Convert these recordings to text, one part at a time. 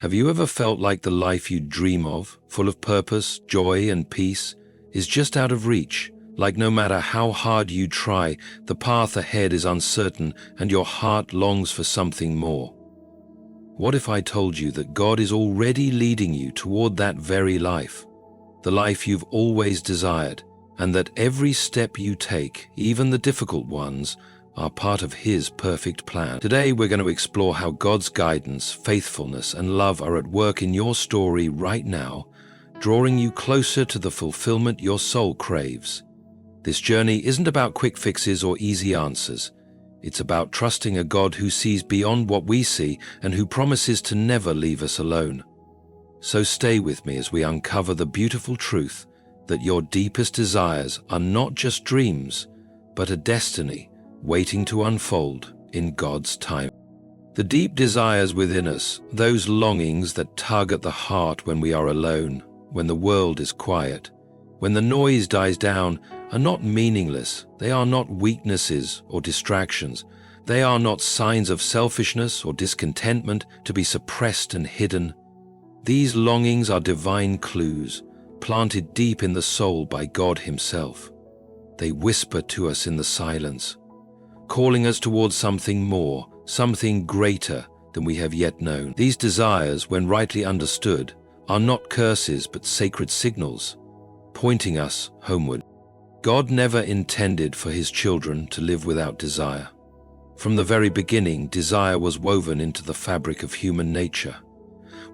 Have you ever felt like the life you dream of, full of purpose, joy, and peace, is just out of reach? Like no matter how hard you try, the path ahead is uncertain and your heart longs for something more. What if I told you that God is already leading you toward that very life, the life you've always desired, and that every step you take, even the difficult ones, are part of His perfect plan? Today we're going to explore how God's guidance, faithfulness, and love are at work in your story right now, drawing you closer to the fulfillment your soul craves. This journey isn't about quick fixes or easy answers. It's about trusting a God who sees beyond what we see and who promises to never leave us alone. So stay with me as we uncover the beautiful truth that your deepest desires are not just dreams, but a destiny waiting to unfold in God's time. The deep desires within us, those longings that tug at the heart when we are alone, when the world is quiet, when the noise dies down, are not meaningless. They are not weaknesses or distractions. They are not signs of selfishness or discontentment to be suppressed and hidden. These longings are divine clues, planted deep in the soul by God Himself. They whisper to us in the silence, calling us towards something more, something greater than we have yet known. These desires, when rightly understood, are not curses but sacred signals, pointing us homeward. God never intended for His children to live without desire. From the very beginning, desire was woven into the fabric of human nature.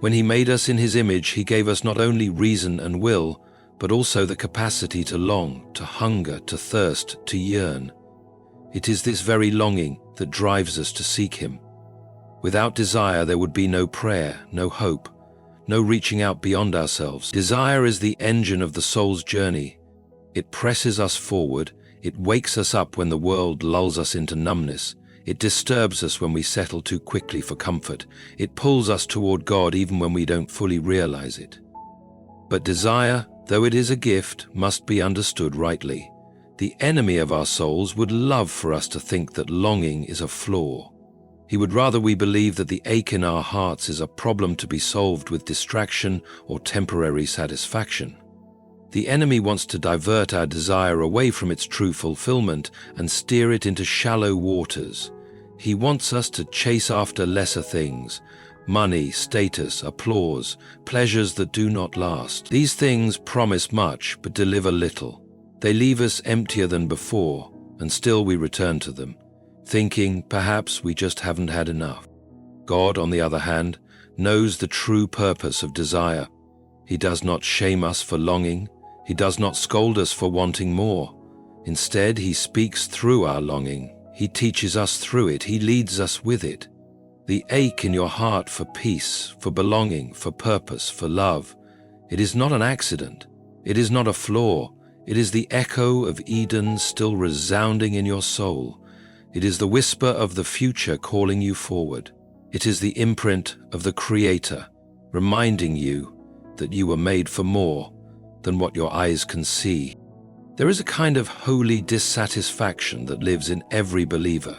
When He made us in His image, He gave us not only reason and will, but also the capacity to long, to hunger, to thirst, to yearn. It is this very longing that drives us to seek Him. Without desire, there would be no prayer, no hope, no reaching out beyond ourselves. Desire is the engine of the soul's journey. It presses us forward. It wakes us up when the world lulls us into numbness. It disturbs us when we settle too quickly for comfort. It pulls us toward God even when we don't fully realize it. But desire, though it is a gift, must be understood rightly. The enemy of our souls would love for us to think that longing is a flaw. He would rather we believe that the ache in our hearts is a problem to be solved with distraction or temporary satisfaction. The enemy wants to divert our desire away from its true fulfillment and steer it into shallow waters. He wants us to chase after lesser things, money, status, applause, pleasures that do not last. These things promise much but deliver little. They leave us emptier than before, and still we return to them, thinking perhaps we just haven't had enough. God, on the other hand, knows the true purpose of desire. He does not shame us for longing. He does not scold us for wanting more. Instead, He speaks through our longing. He teaches us through it. He leads us with it. The ache in your heart for peace, for belonging, for purpose, for love, it is not an accident. It is not a flaw. It is the echo of Eden still resounding in your soul. It is the whisper of the future calling you forward. It is the imprint of the Creator, reminding you that you were made for more than what your eyes can see. There is a kind of holy dissatisfaction that lives in every believer.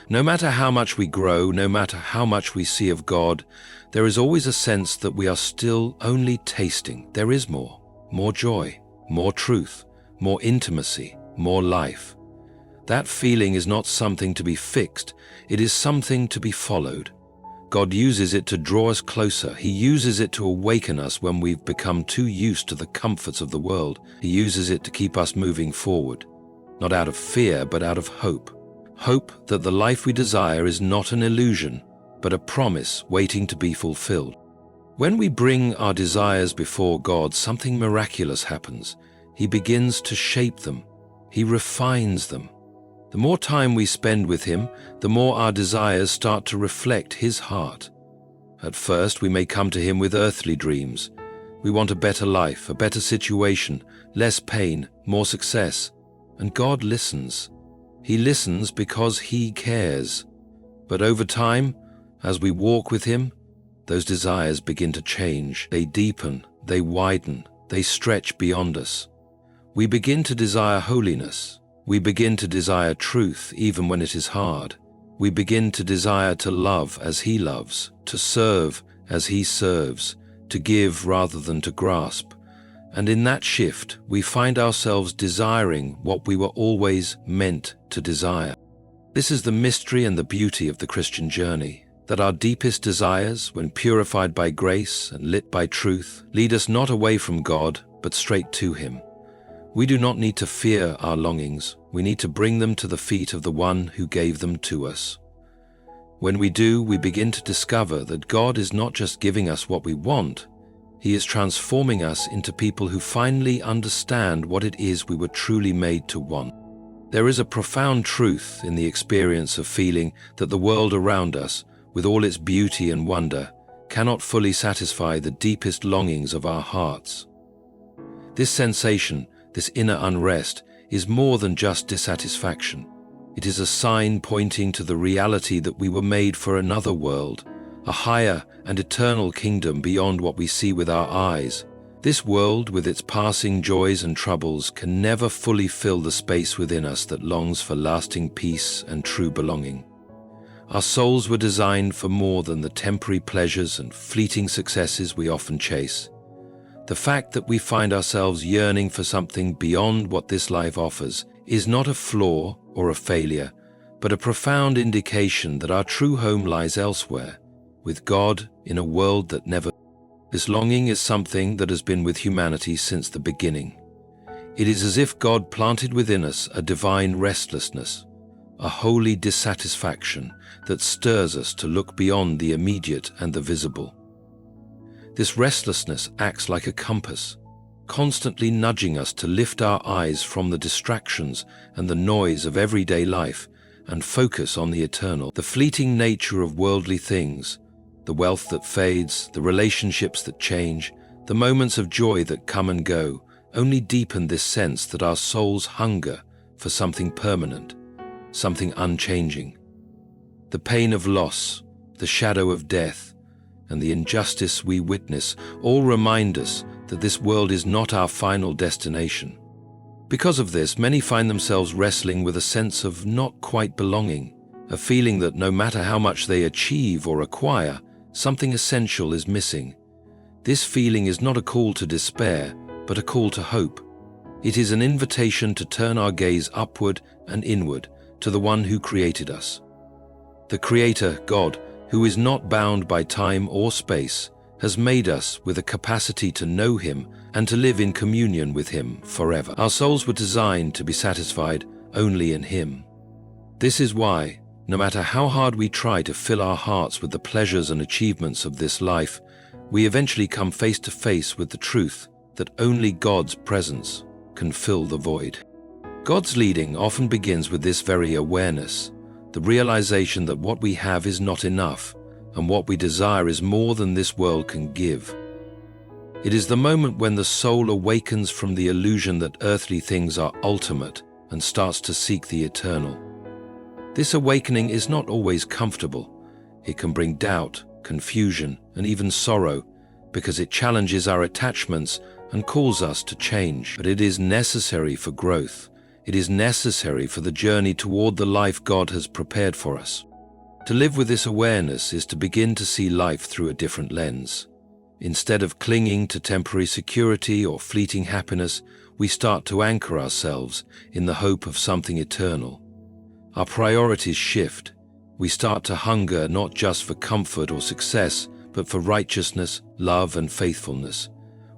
No matter how much we grow, no matter how much we see of God, there is always a sense that we are still only tasting. There is more joy, more truth, more intimacy, more life. That feeling is not something to be fixed. It is something to be followed. God uses it to draw us closer. He uses it to awaken us when we've become too used to the comforts of the world. He uses it to keep us moving forward, not out of fear, but out of hope. Hope that the life we desire is not an illusion, but a promise waiting to be fulfilled. When we bring our desires before God, something miraculous happens. He begins to shape them. He refines them. The more time we spend with Him, the more our desires start to reflect His heart. At first, we may come to Him with earthly dreams. We want a better life, a better situation, less pain, more success. And God listens. He listens because He cares. But over time, as we walk with Him, those desires begin to change. They deepen, they widen, they stretch beyond us. We begin to desire holiness. We begin to desire truth even when it is hard. We begin to desire to love as He loves, to serve as He serves, to give rather than to grasp. And in that shift, we find ourselves desiring what we were always meant to desire. This is the mystery and the beauty of the Christian journey, that our deepest desires, when purified by grace and lit by truth, lead us not away from God, but straight to Him. We do not need to fear our longings. We need to bring them to the feet of the one who gave them to us. When we do, we begin to discover that God is not just giving us what we want. He is transforming us into people who finally understand what it is we were truly made to want. There is a profound truth in the experience of feeling that the world around us, with all its beauty and wonder, cannot fully satisfy the deepest longings of our hearts. This sensation, this inner unrest, is more than just dissatisfaction. It is a sign pointing to the reality that we were made for another world, a higher and eternal kingdom beyond what we see with our eyes. This world, with its passing joys and troubles, can never fully fill the space within us that longs for lasting peace and true belonging. Our souls were designed for more than the temporary pleasures and fleeting successes we often chase. The fact that we find ourselves yearning for something beyond what this life offers is not a flaw or a failure, but a profound indication that our true home lies elsewhere, with God in a world that never. This longing is something that has been with humanity since the beginning. It is as if God planted within us a divine restlessness, a holy dissatisfaction that stirs us to look beyond the immediate and the visible. This restlessness acts like a compass, constantly nudging us to lift our eyes from the distractions and the noise of everyday life and focus on the eternal. The fleeting nature of worldly things, the wealth that fades, the relationships that change, the moments of joy that come and go, only deepen this sense that our souls hunger for something permanent, something unchanging. The pain of loss, the shadow of death, and the injustice we witness all remind us that this world is not our final destination. Because of this, many find themselves wrestling with a sense of not quite belonging, a feeling that no matter how much they achieve or acquire, something essential is missing. This feeling is not a call to despair, but a call to hope. It is an invitation to turn our gaze upward and inward to the one who created us. The Creator, God, who is not bound by time or space, has made us with a capacity to know Him and to live in communion with Him forever. Our souls were designed to be satisfied only in Him. This is why, no matter how hard we try to fill our hearts with the pleasures and achievements of this life, we eventually come face to face with the truth that only God's presence can fill the void. God's leading often begins with this very awareness, the realization that what we have is not enough, and what we desire is more than this world can give. It is the moment when the soul awakens from the illusion that earthly things are ultimate and starts to seek the eternal. This awakening is not always comfortable. It can bring doubt, confusion, and even sorrow, because it challenges our attachments and calls us to change. But it is necessary for growth. It is necessary for the journey toward the life God has prepared for us. To live with this awareness is to begin to see life through a different lens. Instead of clinging to temporary security or fleeting happiness, we start to anchor ourselves in the hope of something eternal. Our priorities shift. We start to hunger not just for comfort or success, but for righteousness, love, and faithfulness.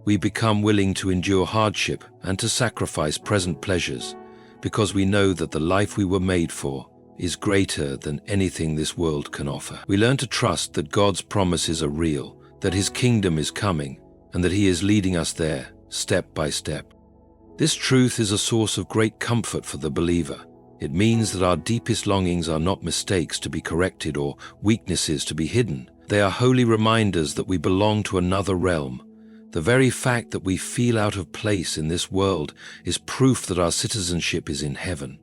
We become willing to endure hardship and to sacrifice present pleasures, because we know that the life we were made for is greater than anything this world can offer. We learn to trust that God's promises are real, that His kingdom is coming, and that He is leading us there, step by step. This truth is a source of great comfort for the believer. It means that our deepest longings are not mistakes to be corrected or weaknesses to be hidden. They are holy reminders that we belong to another realm. The very fact that we feel out of place in this world is proof that our citizenship is in heaven.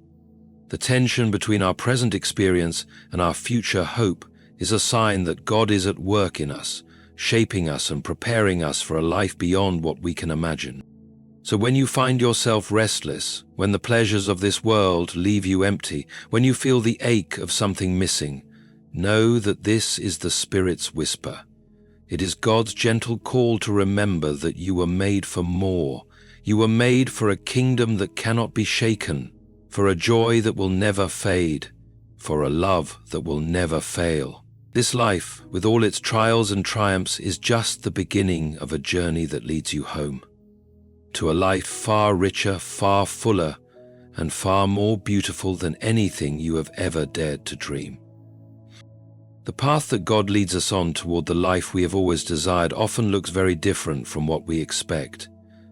The tension between our present experience and our future hope is a sign that God is at work in us, shaping us and preparing us for a life beyond what we can imagine. So when you find yourself restless, when the pleasures of this world leave you empty, when you feel the ache of something missing, know that this is the Spirit's whisper. It is God's gentle call to remember that you were made for more. You were made for a kingdom that cannot be shaken, for a joy that will never fade, for a love that will never fail. This life, with all its trials and triumphs, is just the beginning of a journey that leads you home, to a life far richer, far fuller, and far more beautiful than anything you have ever dared to dream. The path that God leads us on toward the life we have always desired often looks very different from what we expect.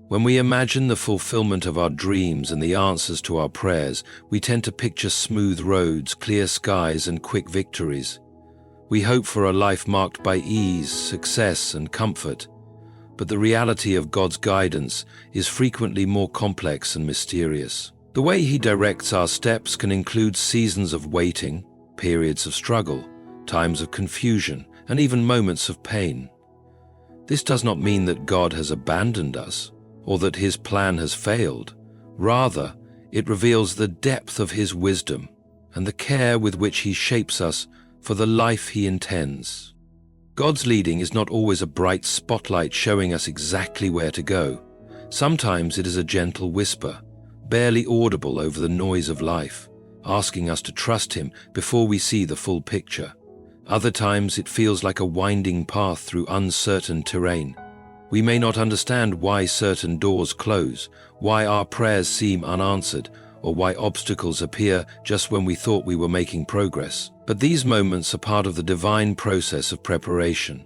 When we imagine the fulfillment of our dreams and the answers to our prayers, we tend to picture smooth roads, clear skies, and quick victories. We hope for a life marked by ease, success, and comfort. But the reality of God's guidance is frequently more complex and mysterious. The way He directs our steps can include seasons of waiting, periods of struggle, times of confusion, and even moments of pain. This does not mean that God has abandoned us, or that His plan has failed. Rather, it reveals the depth of His wisdom and the care with which He shapes us for the life He intends. God's leading is not always a bright spotlight showing us exactly where to go. Sometimes it is a gentle whisper, barely audible over the noise of life, asking us to trust Him before we see the full picture. Other times it feels like a winding path through uncertain terrain. We may not understand why certain doors close, why our prayers seem unanswered, or why obstacles appear just when we thought we were making progress. But these moments are part of the divine process of preparation.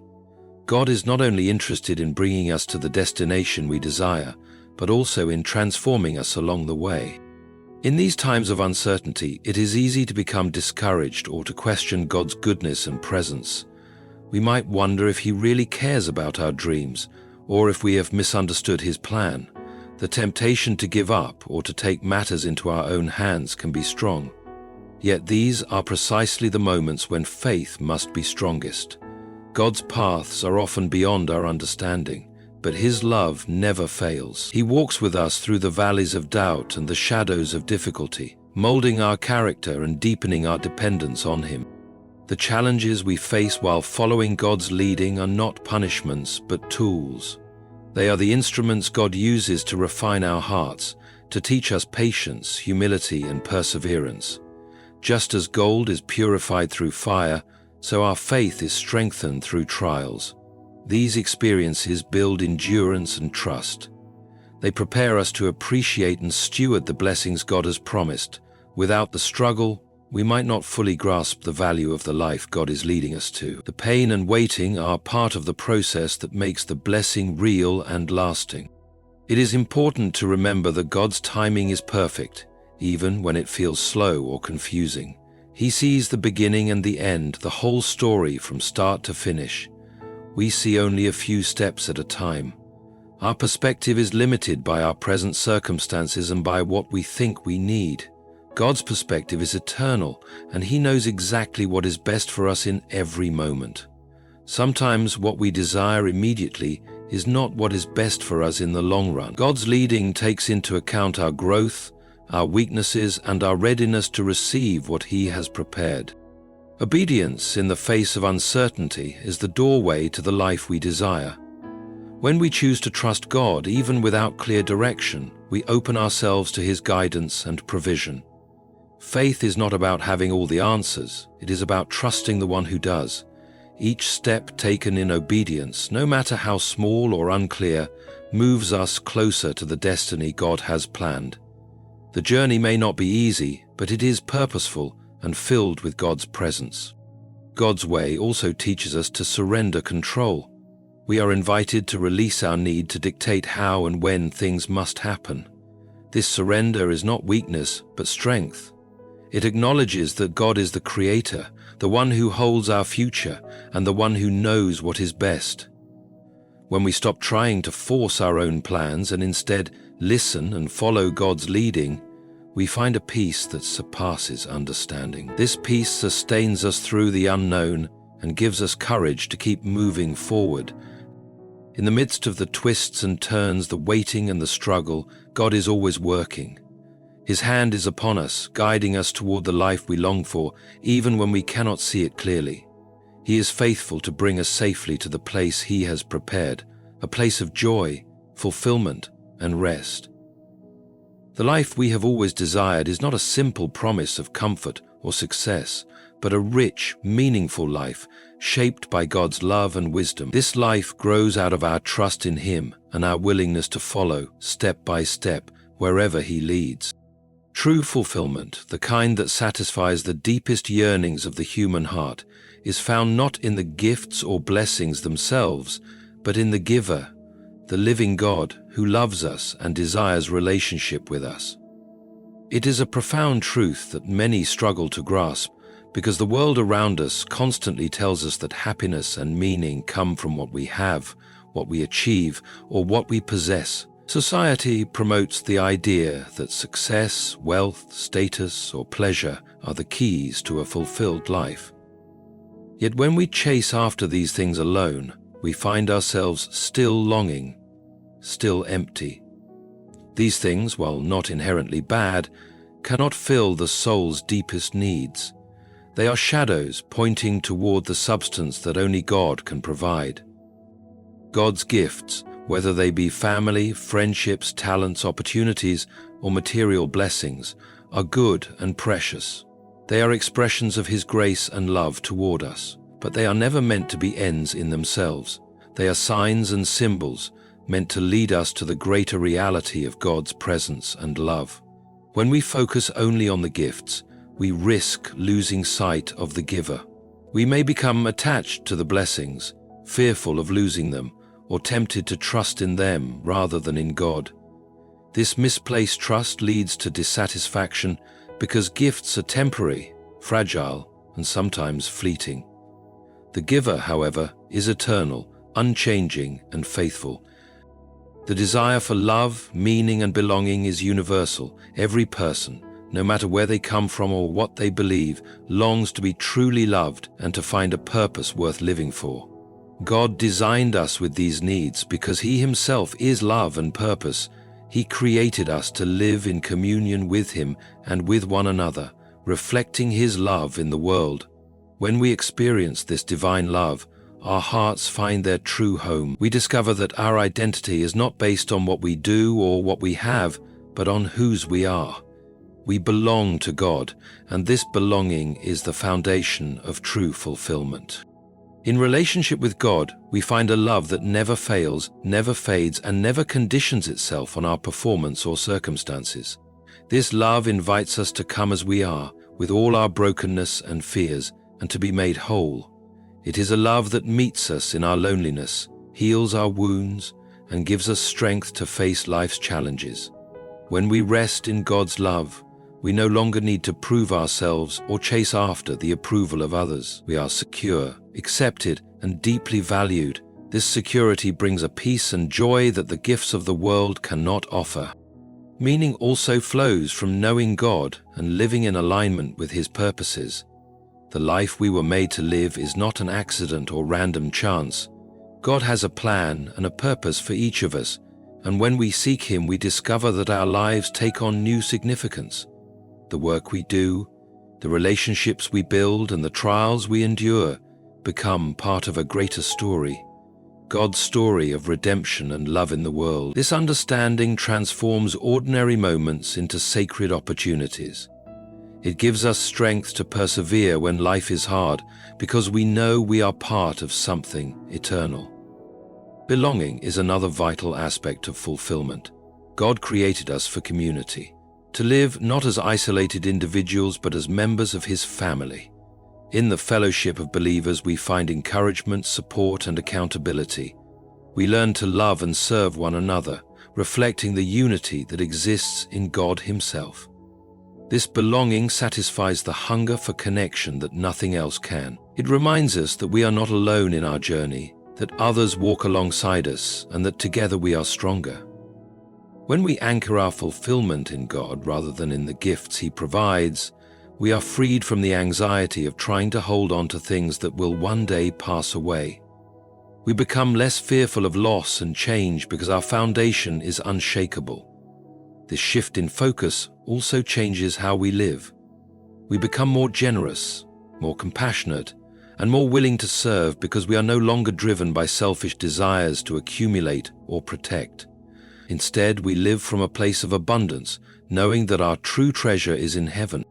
God is not only interested in bringing us to the destination we desire, but also in transforming us along the way. In these times of uncertainty, it is easy to become discouraged or to question God's goodness and presence. We might wonder if He really cares about our dreams, or if we have misunderstood His plan. The temptation to give up or to take matters into our own hands can be strong. Yet these are precisely the moments when faith must be strongest. God's paths are often beyond our understanding, but His love never fails. He walks with us through the valleys of doubt and the shadows of difficulty, molding our character and deepening our dependence on Him. The challenges we face while following God's leading are not punishments, but tools. They are the instruments God uses to refine our hearts, to teach us patience, humility, and perseverance. Just as gold is purified through fire, so our faith is strengthened through trials. These experiences build endurance and trust. They prepare us to appreciate and steward the blessings God has promised. Without the struggle, we might not fully grasp the value of the life God is leading us to. The pain and waiting are part of the process that makes the blessing real and lasting. It is important to remember that God's timing is perfect, even when it feels slow or confusing. He sees the beginning and the end, the whole story from start to finish. We see only a few steps at a time. Our perspective is limited by our present circumstances and by what we think we need. God's perspective is eternal, and He knows exactly what is best for us in every moment. Sometimes what we desire immediately is not what is best for us in the long run. God's leading takes into account our growth, our weaknesses, and our readiness to receive what He has prepared. Obedience in the face of uncertainty is the doorway to the life we desire. When we choose to trust God, even without clear direction, we open ourselves to His guidance and provision. Faith is not about having all the answers. It is about trusting the one who does. Each step taken in obedience, no matter how small or unclear, moves us closer to the destiny God has planned. The journey may not be easy, but it is purposeful and filled with God's presence. God's way also teaches us to surrender control. We are invited to release our need to dictate how and when things must happen. This surrender is not weakness, but strength. It acknowledges that God is the Creator, the one who holds our future, and the one who knows what is best. When we stop trying to force our own plans and instead listen and follow God's leading, we find a peace that surpasses understanding. This peace sustains us through the unknown and gives us courage to keep moving forward. In the midst of the twists and turns, the waiting and the struggle, God is always working. His hand is upon us, guiding us toward the life we long for, even when we cannot see it clearly. He is faithful to bring us safely to the place He has prepared, a place of joy, fulfillment, and rest. The life we have always desired is not a simple promise of comfort or success, but a rich, meaningful life shaped by God's love and wisdom. This life grows out of our trust in Him and our willingness to follow, step by step, wherever He leads. True fulfillment, the kind that satisfies the deepest yearnings of the human heart, is found not in the gifts or blessings themselves, but in the giver, the living God who loves us and desires relationship with us. It is a profound truth that many struggle to grasp, because the world around us constantly tells us that happiness and meaning come from what we have, what we achieve, or what we possess. Society promotes the idea that success, wealth, status, or pleasure are the keys to a fulfilled life. Yet when we chase after these things alone, we find ourselves still longing, still empty. These things, while not inherently bad, cannot fill the soul's deepest needs. They are shadows pointing toward the substance that only God can provide. God's gifts, whether they be family, friendships, talents, opportunities, or material blessings, are good and precious. They are expressions of His grace and love toward us, but they are never meant to be ends in themselves. They are signs and symbols meant to lead us to the greater reality of God's presence and love. When we focus only on the gifts, we risk losing sight of the giver. We may become attached to the blessings, fearful of losing them, or tempted to trust in them rather than in God. This misplaced trust leads to dissatisfaction because gifts are temporary, fragile, and sometimes fleeting. The giver, however, is eternal, unchanging, and faithful. The desire for love, meaning, and belonging is universal. Every person, no matter where they come from or what they believe, longs to be truly loved and to find a purpose worth living for. God designed us with these needs because He Himself is love and purpose. He created us to live in communion with Him and with one another, reflecting His love in the world. When we experience this divine love, our hearts find their true home. We discover that our identity is not based on what we do or what we have, but on whose we are. We belong to God, and this belonging is the foundation of true fulfillment. In relationship with God, we find a love that never fails, never fades, and never conditions itself on our performance or circumstances. This love invites us to come as we are, with all our brokenness and fears, and to be made whole. It is a love that meets us in our loneliness, heals our wounds, and gives us strength to face life's challenges. When we rest in God's love, we no longer need to prove ourselves or chase after the approval of others. We are secure, accepted, and deeply valued. This security brings a peace and joy that the gifts of the world cannot offer. Meaning also flows from knowing God and living in alignment with His purposes. The life we were made to live is not an accident or random chance. God has a plan and a purpose for each of us, and when we seek Him, we discover that our lives take on new significance. The work we do, the relationships we build, and the trials we endure become part of a greater story, God's story of redemption and love in the world. This understanding transforms ordinary moments into sacred opportunities. It gives us strength to persevere when life is hard, because we know we are part of something eternal. Belonging is another vital aspect of fulfillment. God created us for community, to live not as isolated individuals but as members of His family. In the fellowship of believers, we find encouragement, support, and accountability. We learn to love and serve one another, reflecting the unity that exists in God Himself. This belonging satisfies the hunger for connection that nothing else can. It reminds us that we are not alone in our journey, that others walk alongside us, and that together we are stronger. When we anchor our fulfillment in God rather than in the gifts He provides, we are freed from the anxiety of trying to hold on to things that will one day pass away. We become less fearful of loss and change because our foundation is unshakable. This shift in focus also changes how we live. We become more generous, more compassionate, and more willing to serve because we are no longer driven by selfish desires to accumulate or protect. Instead, we live from a place of abundance, knowing that our true treasure is in heaven.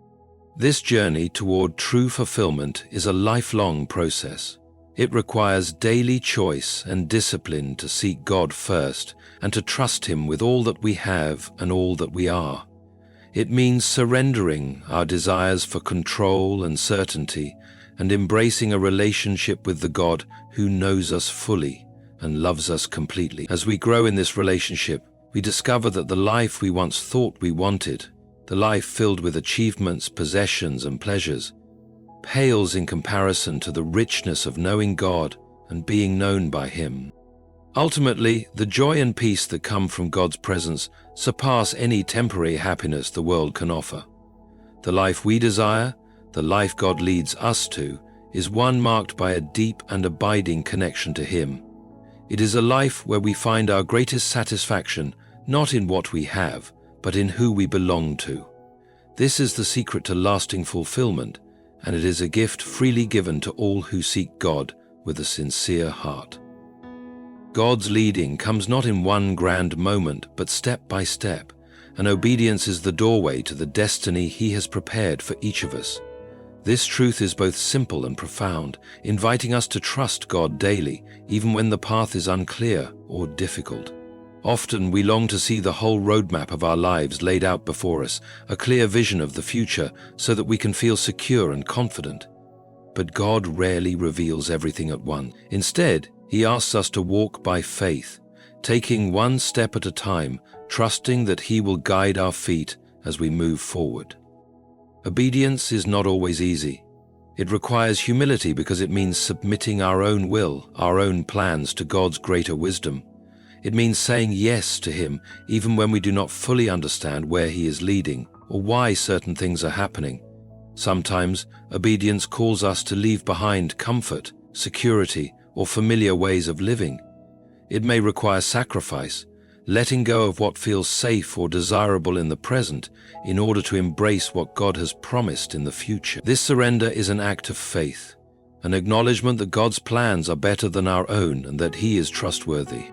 This journey toward true fulfillment is a lifelong process. It requires daily choice and discipline to seek God first and to trust Him with all that we have and all that we are. It means surrendering our desires for control and certainty and embracing a relationship with the God who knows us fully and loves us completely. As we grow in this relationship, we discover that the life we once thought we wanted, the life filled with achievements, possessions, and pleasures, pales in comparison to the richness of knowing God and being known by Him. Ultimately, the joy and peace that come from God's presence surpass any temporary happiness the world can offer. The life we desire, the life God leads us to, is one marked by a deep and abiding connection to Him. It is a life where we find our greatest satisfaction not in what we have, but in who we belong to. This is the secret to lasting fulfillment, and it is a gift freely given to all who seek God with a sincere heart. God's leading comes not in one grand moment, but step by step, and obedience is the doorway to the destiny He has prepared for each of us. This truth is both simple and profound, inviting us to trust God daily, even when the path is unclear or difficult. Often we long to see the whole roadmap of our lives laid out before us, a clear vision of the future, so that we can feel secure and confident. But God rarely reveals everything at once. Instead, He asks us to walk by faith, taking one step at a time, trusting that He will guide our feet as we move forward. Obedience is not always easy. It requires humility because it means submitting our own will, our own plans to God's greater wisdom. It means saying yes to Him even when we do not fully understand where He is leading or why certain things are happening. Sometimes, obedience calls us to leave behind comfort, security, or familiar ways of living. It may require sacrifice, letting go of what feels safe or desirable in the present in order to embrace what God has promised in the future. This surrender is an act of faith, an acknowledgement that God's plans are better than our own and that He is trustworthy.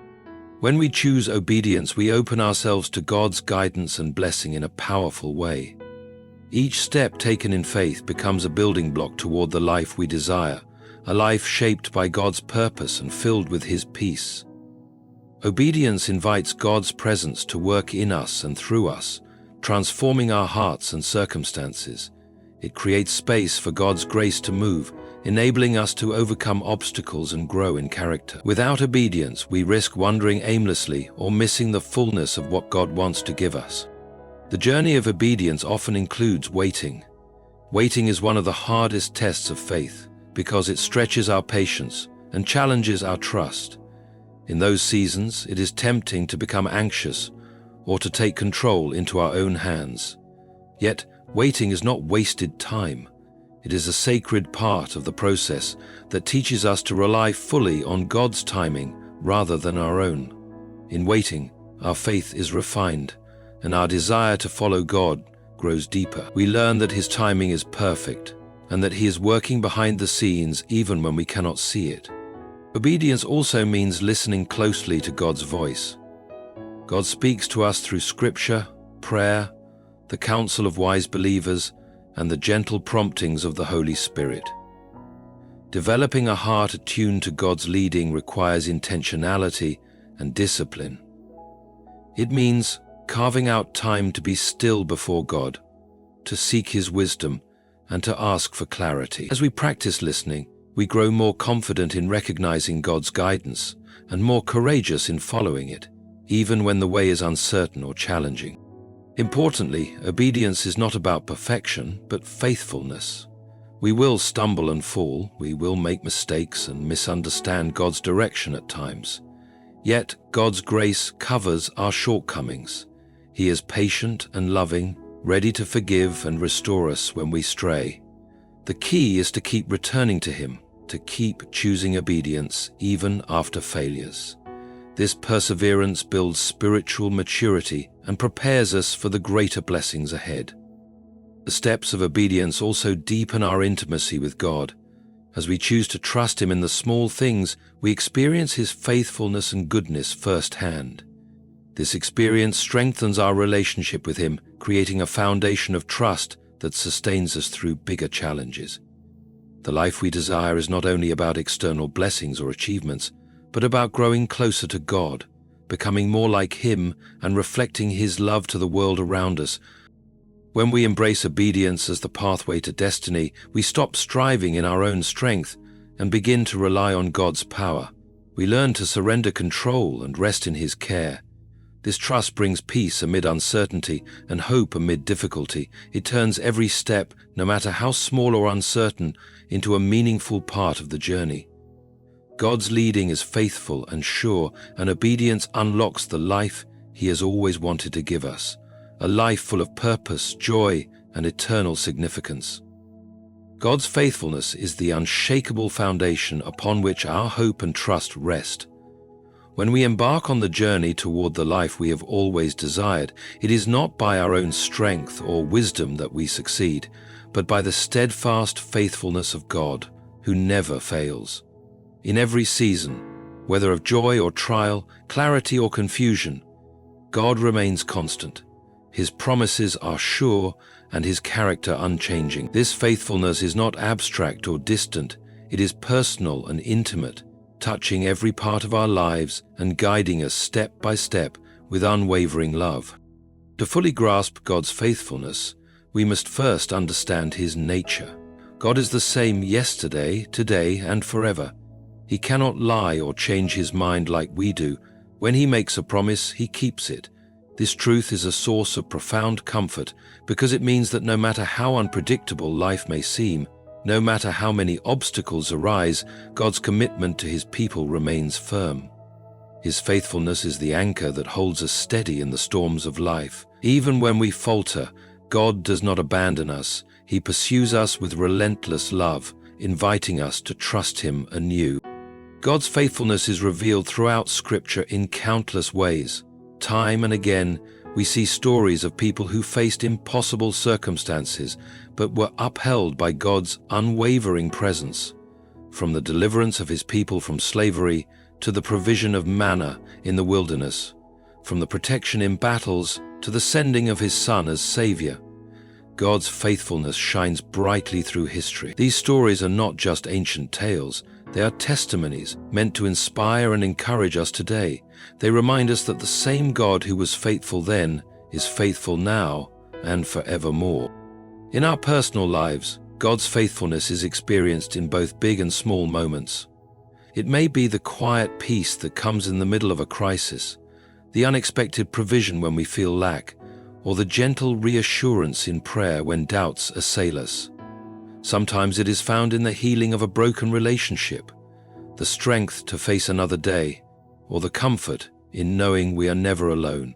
When we choose obedience, we open ourselves to God's guidance and blessing in a powerful way. Each step taken in faith becomes a building block toward the life we desire, a life shaped by God's purpose and filled with His peace. Obedience invites God's presence to work in us and through us, transforming our hearts and circumstances. It creates space for God's grace to move, enabling us to overcome obstacles and grow in character. Without obedience, we risk wandering aimlessly or missing the fullness of what God wants to give us. The journey of obedience often includes waiting. Waiting is one of the hardest tests of faith because it stretches our patience and challenges our trust. In those seasons, it is tempting to become anxious or to take control into our own hands. Yet, waiting is not wasted time. It is a sacred part of the process that teaches us to rely fully on God's timing rather than our own. In waiting, our faith is refined, and our desire to follow God grows deeper. We learn that His timing is perfect, and that He is working behind the scenes even when we cannot see it. Obedience also means listening closely to God's voice. God speaks to us through Scripture, prayer, the counsel of wise believers, and the gentle promptings of the Holy Spirit. Developing a heart attuned to God's leading requires intentionality and discipline. It means carving out time to be still before God, to seek His wisdom, and to ask for clarity. As we practice listening, we grow more confident in recognizing God's guidance and more courageous in following it, even when the way is uncertain or challenging. Importantly, obedience is not about perfection, but faithfulness. We will stumble and fall, we will make mistakes and misunderstand God's direction at times. Yet, God's grace covers our shortcomings. He is patient and loving, ready to forgive and restore us when we stray. The key is to keep returning to Him, to keep choosing obedience even after failures. This perseverance builds spiritual maturity and prepares us for the greater blessings ahead. The steps of obedience also deepen our intimacy with God. As we choose to trust Him in the small things, we experience His faithfulness and goodness firsthand. This experience strengthens our relationship with Him, creating a foundation of trust that sustains us through bigger challenges. The life we desire is not only about external blessings or achievements, but about growing closer to God, becoming more like Him and reflecting His love to the world around us. When we embrace obedience as the pathway to destiny, we stop striving in our own strength and begin to rely on God's power. We learn to surrender control and rest in His care. This trust brings peace amid uncertainty and hope amid difficulty. It turns every step, no matter how small or uncertain, into a meaningful part of the journey. God's leading is faithful and sure, and obedience unlocks the life He has always wanted to give us, a life full of purpose, joy, and eternal significance. God's faithfulness is the unshakable foundation upon which our hope and trust rest. When we embark on the journey toward the life we have always desired, it is not by our own strength or wisdom that we succeed, but by the steadfast faithfulness of God, who never fails. In every season, whether of joy or trial, clarity or confusion, God remains constant. His promises are sure and His character unchanging. This faithfulness is not abstract or distant, it is personal and intimate, touching every part of our lives and guiding us step by step with unwavering love. To fully grasp God's faithfulness, we must first understand His nature. God is the same yesterday, today, and forever. He cannot lie or change His mind like we do. When He makes a promise, He keeps it. This truth is a source of profound comfort because it means that no matter how unpredictable life may seem, no matter how many obstacles arise, God's commitment to His people remains firm. His faithfulness is the anchor that holds us steady in the storms of life. Even when we falter, God does not abandon us. He pursues us with relentless love, inviting us to trust Him anew. God's faithfulness is revealed throughout Scripture in countless ways. Time and again, we see stories of people who faced impossible circumstances but were upheld by God's unwavering presence. From the deliverance of His people from slavery to the provision of manna in the wilderness, from the protection in battles to the sending of His Son as Savior, God's faithfulness shines brightly through history. These stories are not just ancient tales, they are testimonies meant to inspire and encourage us today. They remind us that the same God who was faithful then is faithful now and forevermore. In our personal lives, God's faithfulness is experienced in both big and small moments. It may be the quiet peace that comes in the middle of a crisis, the unexpected provision when we feel lack, or the gentle reassurance in prayer when doubts assail us. Sometimes it is found in the healing of a broken relationship, the strength to face another day, or the comfort in knowing we are never alone.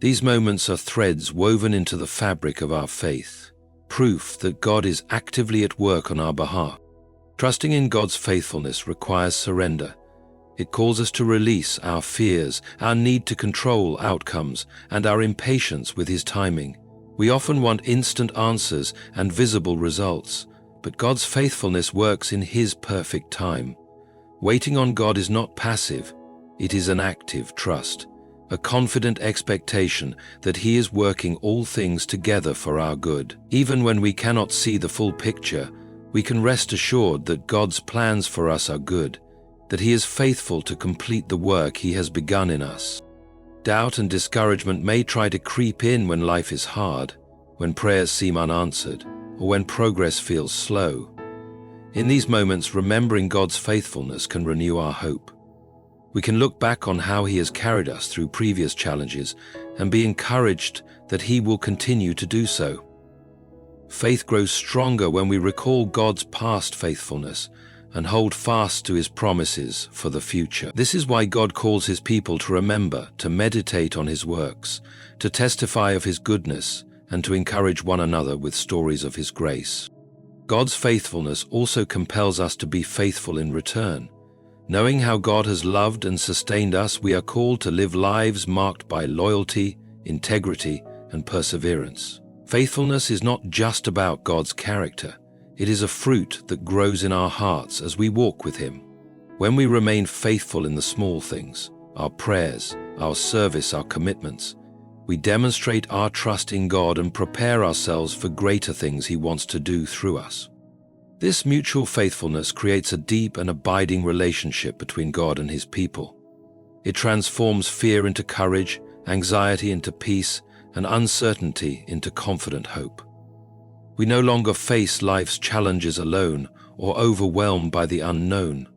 These moments are threads woven into the fabric of our faith, proof that God is actively at work on our behalf. Trusting in God's faithfulness requires surrender. It calls us to release our fears, our need to control outcomes, and our impatience with His timing. We often want instant answers and visible results, but God's faithfulness works in His perfect time. Waiting on God is not passive, it is an active trust, a confident expectation that He is working all things together for our good. Even when we cannot see the full picture, we can rest assured that God's plans for us are good, that He is faithful to complete the work He has begun in us. Doubt and discouragement may try to creep in when life is hard, when prayers seem unanswered, or when progress feels slow. In these moments, remembering God's faithfulness can renew our hope. We can look back on how He has carried us through previous challenges and be encouraged that He will continue to do so. Faith grows stronger when we recall God's past faithfulness and hold fast to His promises for the future. This is why God calls His people to remember, to meditate on His works, to testify of His goodness, and to encourage one another with stories of His grace. God's faithfulness also compels us to be faithful in return. Knowing how God has loved and sustained us, we are called to live lives marked by loyalty, integrity, and perseverance. Faithfulness is not just about God's character. It is a fruit that grows in our hearts as we walk with Him. When we remain faithful in the small things, our prayers, our service, our commitments, we demonstrate our trust in God and prepare ourselves for greater things He wants to do through us. This mutual faithfulness creates a deep and abiding relationship between God and His people. It transforms fear into courage, anxiety into peace, and uncertainty into confident hope. We no longer face life's challenges alone or overwhelmed by the unknown.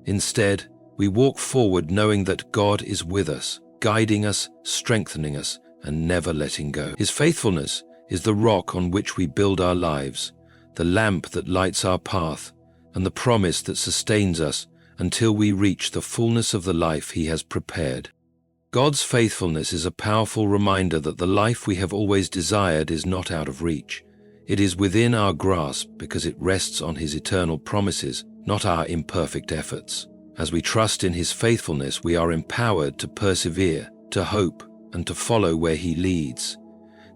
Instead, we walk forward knowing that God is with us, guiding us, strengthening us, and never letting go. His faithfulness is the rock on which we build our lives, the lamp that lights our path, and the promise that sustains us until we reach the fullness of the life He has prepared. God's faithfulness is a powerful reminder that the life we have always desired is not out of reach. It is within our grasp because it rests on His eternal promises, not our imperfect efforts. As we trust in His faithfulness, we are empowered to persevere, to hope, and to follow where He leads.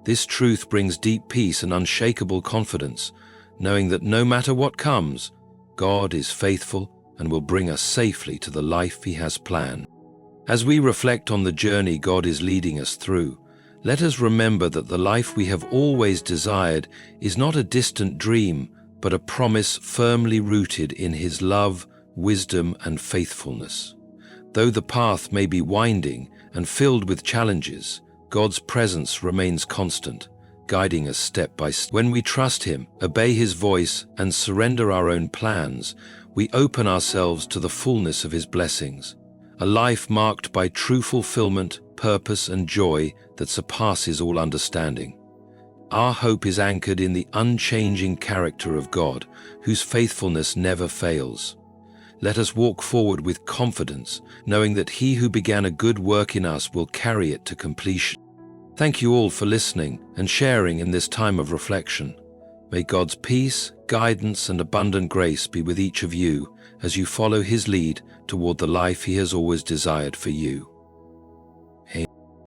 This truth brings deep peace and unshakable confidence, knowing that no matter what comes, God is faithful and will bring us safely to the life He has planned. As we reflect on the journey God is leading us through, let us remember that the life we have always desired is not a distant dream, but a promise firmly rooted in His love, wisdom, and faithfulness. Though the path may be winding and filled with challenges, God's presence remains constant, guiding us step by step. When we trust Him, obey His voice, and surrender our own plans, we open ourselves to the fullness of His blessings, a life marked by true fulfillment, purpose, and joy that surpasses all understanding. Our hope is anchored in the unchanging character of God, whose faithfulness never fails. Let us walk forward with confidence, knowing that He who began a good work in us will carry it to completion. Thank you all for listening and sharing in this time of reflection. May God's peace, guidance, and abundant grace be with each of you as you follow His lead toward the life He has always desired for you.